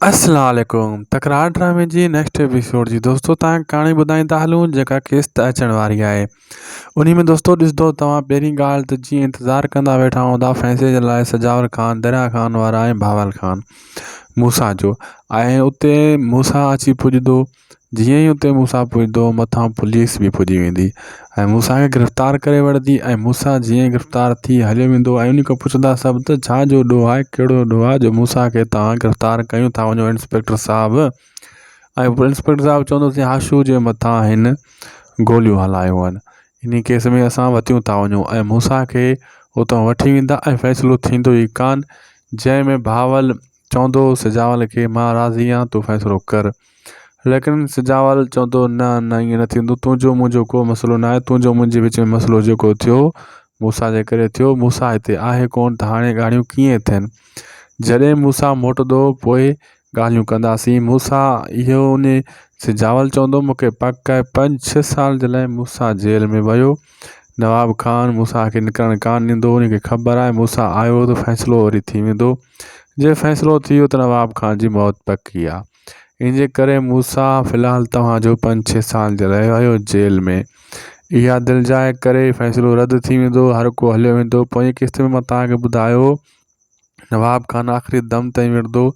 अस्सलाम वालेकुम। तकरार ड्रामे जी नेक्स्ट एपिसोड जी दोस्तों तव्हां कहाणी ॿुधाईंदा हलूं जेका क़िस्त अचण वारी आहे। उन्ही में दोस्तों ॾिसंदो तव्हां पहिरीं ॻाल्हि त जीअं इंतज़ारु कंदा वेठा हूंदा फैसले जे लाइ सजावर ख़ान, दरिया ख़ान वारा ऐं भावल ख़ान मूसा जो। ऐं उते मूसा अची पुॼंदो। जीअं ई उते मूसा पुॼंदो मथां पुलिस बि पुॼी वेंदी ऐं मूसा खे गिरफ़्तार करे वठंदी। ऐं मूसा जीअं गिरफ़्तार थी हलियो वेंदो ऐं उन खां पुछंदा सभु त छा जो ॾोह आहे, कहिड़ो ॾोह आहे जो मूसा खे तव्हां गिरफ़्तार कयूं था वञो इंस्पेक्टर साहिबु। ऐं इंस्पेक्टर साहिबु चवंदोसीं आशू जे मथां हिन गोलियूं हलायूं आहिनि, इन केस में असां वतियूं था वञूं। ऐं मूसा खे उतां वठी वेंदा ऐं फ़ैसिलो थींदो ई कान, जंहिंमें भावल चवंदो सिजावल खे मां राज़ी आहियां तूं फ़ैसिलो कर। लेकिन सिजावल चवंदो न न ईअं न थींदो, तुंहिंजो मुंहिंजो को मसइलो न आहे, तुंहिंजो मुंहिंजे विच में मसइलो जेको थियो मूसा जे करे थियो, मूसा हिते आहे कोन त हाणे ॻाल्हियूं कीअं थियनि। जॾहिं मूसा मोटंदो पोइ ॻाल्हियूं कंदासीं। मूसा इहो उन सिजावल चवंदो मूंखे पक आहे 5-6 साल जे लाइ मूसा जेल में वियो। नवाब ख़ान मूसा खे निकिरणु कान ॾींदो, उनखे ख़बर आहे मूसा आयो त फ़ैसिलो वरी थी वेंदो। जे फ़ैसिलो थी वियो त नवाब ख़ान जी मौत पकी आहे। इन जे करे मूसा फ़िलहालु तव्हांजो 5-6 साल जे लाइ वियो जेल में। इहा दिलजाए करे फ़ैसिलो रद्द थी वेंदो, हर को हलियो वेंदो। पोइ किस्त में मां तव्हांखे ॿुधायो नवाब ख़ान आख़िरी दम ताईं विढ़ंदो,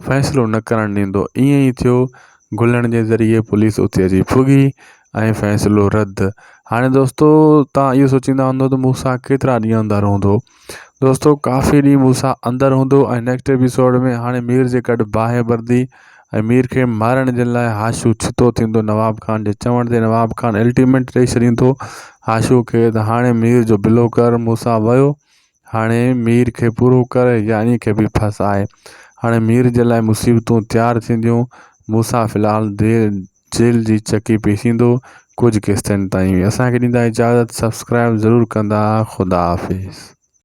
फ़ैसिलो न करणु ॾींदो। ईअं ई थियो, गुलण जे ज़रिए पुलिस उते अची पुॻी ऐं फ़ैसिलो रद्द। हाणे दोस्तों तव्हां इहो सोचींदा हूंदो त मूसा केतिरा ॾींहं अंदरि हूंदो। दोस्तों काफ़ी ॾींहं मूसा अंदरि हूंदो ऐं नेक्स्ट एपिसोड में हाणे मीर जे गॾु बाहि भरदी ऐं मीर खे मारण जे लाइ हाशू छितो थींदो। नवाब ख़ान जे चवण ते नवाब ख़ान अल्टीमेट ॾेई छॾींदो हाशू खे त हाणे मीर जो बिलो कर। मूसा वियो, हाणे मीर खे पूरो कर या इन खे बि फसाए। हाणे मीर जे लाइ मुसीबतूं तयारु थींदियूं। मूसा फ़िलहालु जेल जी चकी पीसींदो कुझु किस्तनि ताईं। असांखे ॾींदा इजाज़त, सब्सक्राइब ज़रूरु कंदा। ख़ुदा हाफ़िज़।